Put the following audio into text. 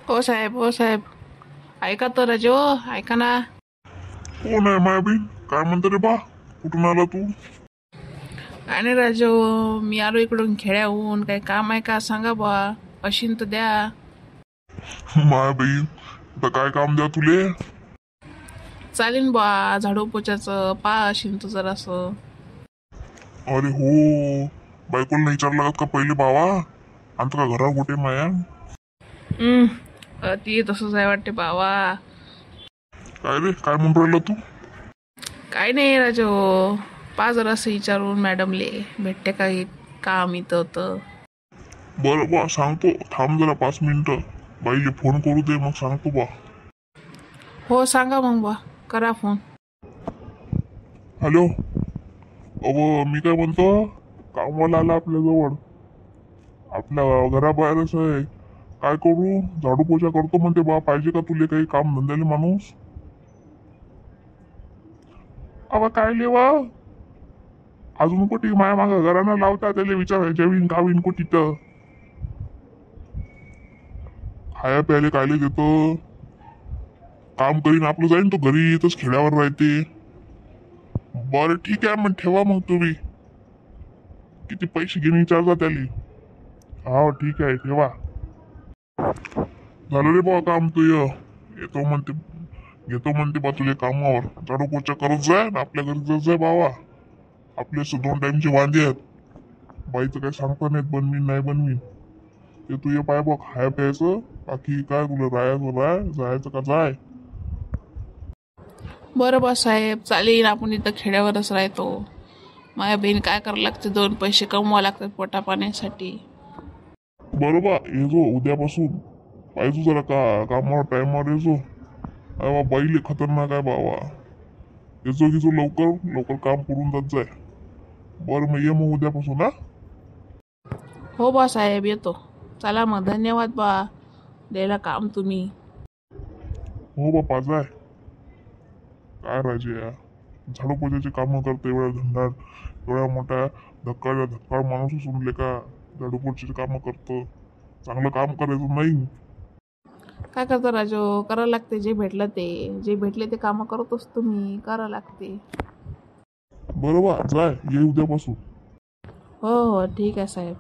हो साहेब, हो साहेब. ऐका तर राजू, ऐका ना. कोण आहे मायाबीन? काय म्हणतो रे बा? कुठून आला तू? काय नाही राजू, मी आलो इकडून खेड्याहून. काही काम आहे का सांगा बा. अशीन तर द्या. मायाबीन, आता काय काम द्या तुले? चालेल बा, झाडू पोछाचं पा अशीन तर जरासं. अरे हो, बायकोला नाही विचारलं लागत का पहिले बावा? आणतो का घरा कुठे माया? ती तसंच आहे वाटते बावा. काय रे, काय म्हणून राहिला तू? काय नाही राजू, पा जरासं विचारून मॅडमले भेटते का काम इथं होतं. बरं बा, सांगतो. थांब जरा 5 मिनिटं. बाईले फोन करू दे, मग सांगतो बा. हो सांगा मग बा, करा फोन. हॅलो. अहो, मी काय म्हणतो, कामवाला आला आपल्याजवळ. आपल्या घराबाहेरच आहे. काय करू? झाडू पोछा करतो म्हणते बा. पाहिजे का तुले काही काम धंद्याले माणूस? अबा काय लेवा, अजून कुठे माया मागं घरानं लावता त्याला विचारायच्या विन का विन कुठे तर खाया प्यायले कायले देतो. काम करीन आपलं, जाईन तो घरी. येतच खेड्यावर राहते. बरं ठीक आहे, मग ठेवा मग तुम्ही. किती पैसे घेऊन विचारता त्याले. हा ठीक आहे, ठेवा. झालं रे बा काम तू. येतो म्हणते, घेतो म्हणते बा तुझे कामावर. झाडू पोचा करत जाय ना आपल्या घरी जात जाय बावा. आपले 2 टाइमचे वांदे आहेत. बाईचं काही सांगता नाहीत, बनवीन नाही बनवीन. ते तू ये पाय बा, खाया प्यायचं. बाकी काय तुला राहायचं राय, जायचं का जाय. बरं बा साहेब, चालेल. आपण इथं खेड्यावरच राहतो. माझ्या बहीण काय करावं लागते, 2 पैसे कमवावं लागतात पोटा पाण्यासाठी. बरोबर येजो उद्यापासून. पाहिजे जरा कामावर टायमावर येजो. अरे बा, बाईले खतरनाक आहे बाबा. येजो गिजो लवकर लवकर काम करून जात जाय. बरं मग ये मग उद्यापासून. हा हो बा साहेब, येतो. चला मग, धन्यवाद बा, द्यायला काम तुम्ही. हो बापा जाय. काय राजे या झाडू पोछाची कामं करतो एवढ्या धंदा, एवढ्या मोठ्या धक्का माणूस असून का झाडू पोछाची कामं करतो. चांगलं काम करायचं नाही. काय करता राजू, करावं लागते. जे भेटले ते कामं करतोच तुम्ही, करावं लागते. बरोबर जाय, ये उद्यापासून. हो हो, ठीक आहे साहेब.